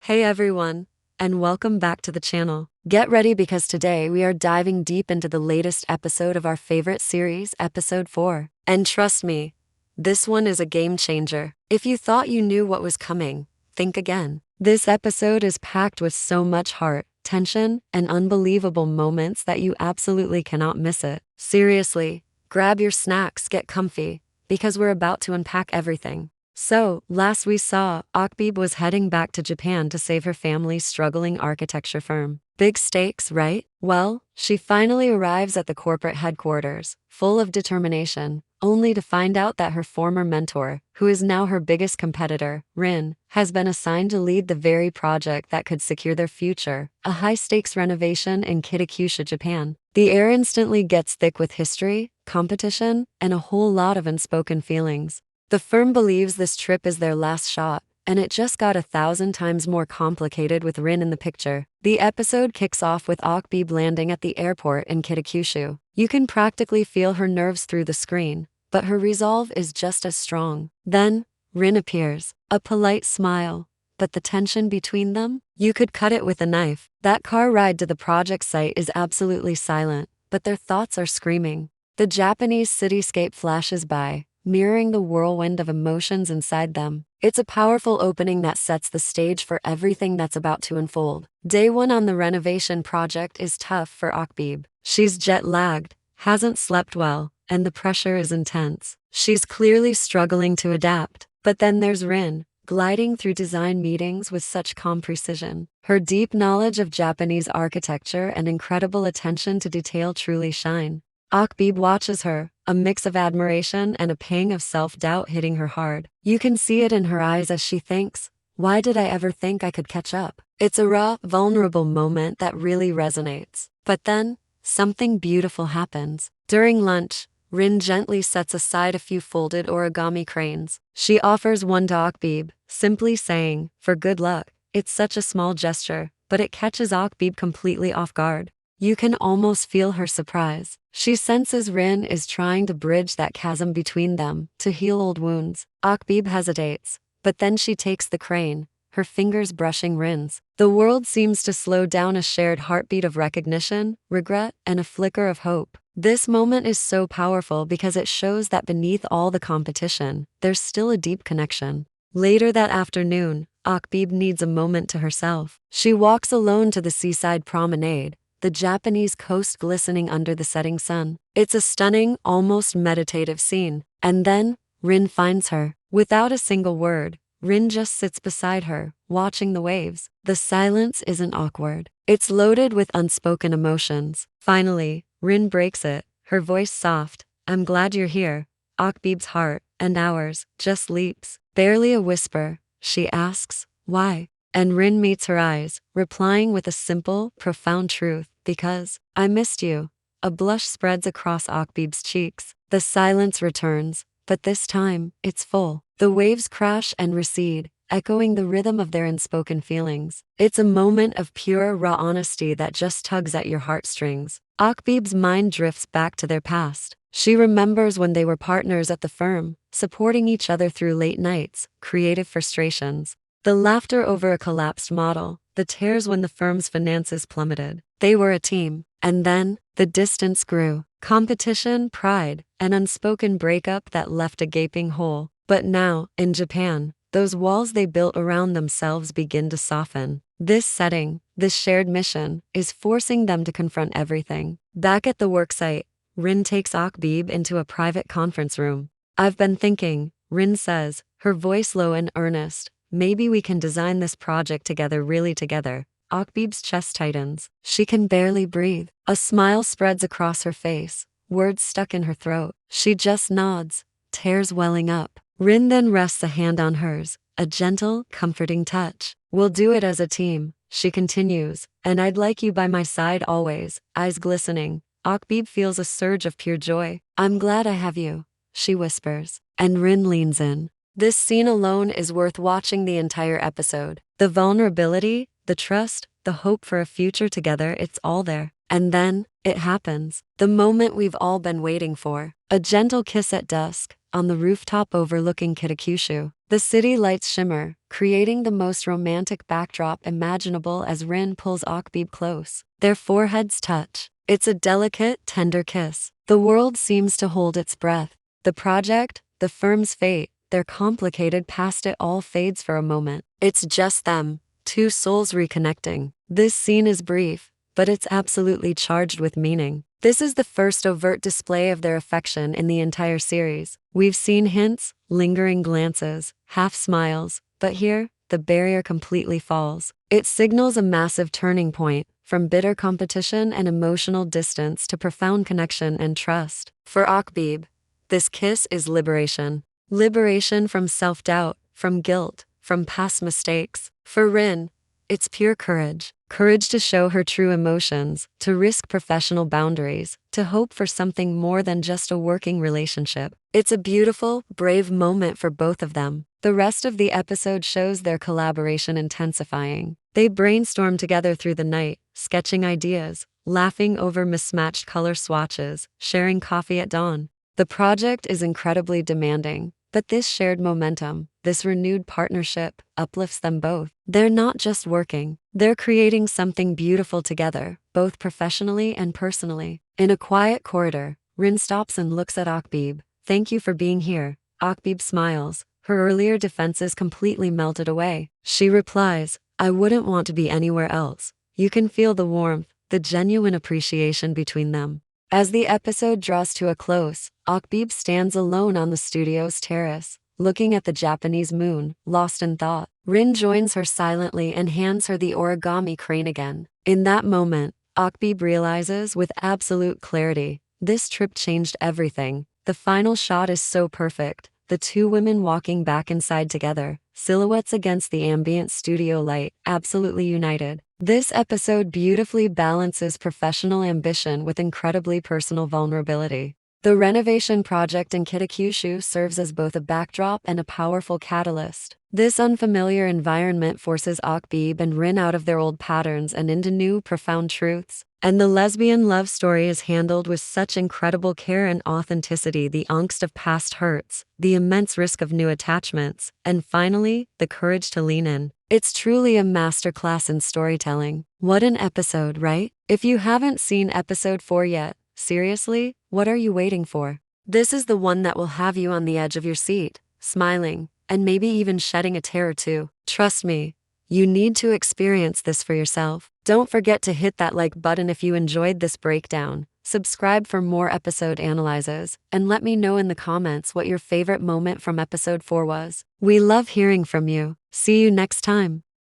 Hey everyone, and welcome back to the channel. Get ready because today we are diving deep into the latest episode of our favorite series, episode 4. And trust me, this one is a game changer. If you thought you knew what was coming, think again. This episode is packed with so much heart, tension, and unbelievable moments that you absolutely cannot miss it. Seriously, grab your snacks, get comfy, because we're about to unpack everything. So, last we saw, Okbaeb was heading back to Japan to save her family's struggling architecture firm. Big stakes, right? Well, she finally arrives at the corporate headquarters, full of determination, only to find out that her former mentor, who is now her biggest competitor, Rin, has been assigned to lead the very project that could secure their future, a high-stakes renovation in Kitakyushu, Japan. The air instantly gets thick with history, competition, and a whole lot of unspoken feelings. The firm believes this trip is their last shot, and it just got 1,000 times more complicated with Rin in the picture. The episode kicks off with Okbaeb landing at the airport in Kitakyushu. You can practically feel her nerves through the screen, but her resolve is just as strong. Then, Rin appears, a polite smile, but the tension between them? You could cut it with a knife. That car ride to the project site is absolutely silent, but their thoughts are screaming. The Japanese cityscape flashes by, mirroring the whirlwind of emotions inside them. It's a powerful opening that sets the stage for everything that's about to unfold. Day 1 on the renovation project is tough for Okbaeb. She's jet-lagged, hasn't slept well, and the pressure is intense. She's clearly struggling to adapt. But then there's Rin, gliding through design meetings with such calm precision. Her deep knowledge of Japanese architecture and incredible attention to detail truly shine. Okbaeb watches her, a mix of admiration and a pang of self-doubt hitting her hard. You can see it in her eyes as she thinks, why did I ever think I could catch up? It's a raw, vulnerable moment that really resonates. But then, something beautiful happens. During lunch, Rin gently sets aside a few folded origami cranes. She offers one to Okbaeb, simply saying, for good luck. It's such a small gesture, but it catches Okbaeb completely off guard. You can almost feel her surprise. She senses Rin is trying to bridge that chasm between them, to heal old wounds. Okbaeb hesitates, but then she takes the crane, her fingers brushing Rin's. The world seems to slow down, a shared heartbeat of recognition, regret, and a flicker of hope. This moment is so powerful because it shows that beneath all the competition, there's still a deep connection. Later that afternoon, Okbaeb needs a moment to herself. She walks alone to the seaside promenade, the Japanese coast glistening under the setting sun. It's a stunning, almost meditative scene. And then, Rin finds her. Without a single word, Rin just sits beside her, watching the waves. The silence isn't awkward. It's loaded with unspoken emotions. Finally, Rin breaks it, her voice soft. I'm glad you're here. Okbaeb's heart, and ours, just leaps. Barely a whisper, she asks, why? And Rin meets her eyes, replying with a simple, profound truth, because I missed you. A blush spreads across Okbaeb's cheeks. The silence returns, but this time, it's full. The waves crash and recede, echoing the rhythm of their unspoken feelings. It's a moment of pure, raw honesty that just tugs at your heartstrings. Okbaeb's mind drifts back to their past. She remembers when they were partners at the firm, supporting each other through late nights, creative frustrations. The laughter over a collapsed model, the tears when the firm's finances plummeted. They were a team. And then, the distance grew. Competition, pride, an unspoken breakup that left a gaping hole. But now, in Japan, those walls they built around themselves begin to soften. This setting, this shared mission, is forcing them to confront everything. Back at the worksite, Rin takes Okbaeb into a private conference room. I've been thinking, Rin says, her voice low and earnest. Maybe we can design this project together, really together. Okbaeb's chest tightens. She can barely breathe. A smile spreads across her face, words stuck in her throat. She just nods, tears welling up. Rin then rests a hand on hers, a gentle, comforting touch. We'll do it as a team, she continues, and I'd like you by my side always, eyes glistening. Okbaeb feels a surge of pure joy. I'm glad I have you, she whispers, and Rin leans in. This scene alone is worth watching the entire episode. The vulnerability, the trust, the hope for a future together, it's all there. And then, it happens. The moment we've all been waiting for. A gentle kiss at dusk, on the rooftop overlooking Kitakyushu. The city lights shimmer, creating the most romantic backdrop imaginable as Rin pulls Okbaeb close. Their foreheads touch. It's a delicate, tender kiss. The world seems to hold its breath. The project, the firm's fate, their complicated past, it all fades for a moment. It's just them, two souls reconnecting. This scene is brief, but it's absolutely charged with meaning. This is the first overt display of their affection in the entire series. We've seen hints, lingering glances, half smiles, but here, the barrier completely falls. It signals a massive turning point, from bitter competition and emotional distance to profound connection and trust. For Okbaeb, this kiss is liberation. Liberation from self-doubt, from guilt, from past mistakes. For Rin, it's pure courage. Courage to show her true emotions, to risk professional boundaries, to hope for something more than just a working relationship. It's a beautiful, brave moment for both of them. The rest of the episode shows their collaboration intensifying. They brainstorm together through the night, sketching ideas, laughing over mismatched color swatches, sharing coffee at dawn. The project is incredibly demanding, but this shared momentum, this renewed partnership, uplifts them both. They're not just working, they're creating something beautiful together, both professionally and personally. In a quiet corridor, Rin stops and looks at Okbaeb. "Thank you for being here." Okbaeb smiles, her earlier defenses completely melted away. She replies, "I wouldn't want to be anywhere else." You can feel the warmth, the genuine appreciation between them. As the episode draws to a close, Okbaeb stands alone on the studio's terrace, looking at the Japanese moon, lost in thought. Rin joins her silently and hands her the origami crane again. In that moment, Okbaeb realizes with absolute clarity, this trip changed everything. The final shot is so perfect, the two women walking back inside together, silhouettes against the ambient studio light, absolutely united. This episode beautifully balances professional ambition with incredibly personal vulnerability. The renovation project in Kitakyushu serves as both a backdrop and a powerful catalyst. This unfamiliar environment forces Okbaeb and Rin out of their old patterns and into new, profound truths. And the lesbian love story is handled with such incredible care and authenticity: the angst of past hurts, the immense risk of new attachments, and finally, the courage to lean in. It's truly a masterclass in storytelling. What an episode, right? If you haven't seen episode 4 yet, seriously, what are you waiting for? This is the one that will have you on the edge of your seat, smiling, and maybe even shedding a tear or two. Trust me, you need to experience this for yourself. Don't forget to hit that like button if you enjoyed this breakdown. Subscribe for more episode analyses, and let me know in the comments what your favorite moment from episode 4 was. We love hearing from you. See you next time.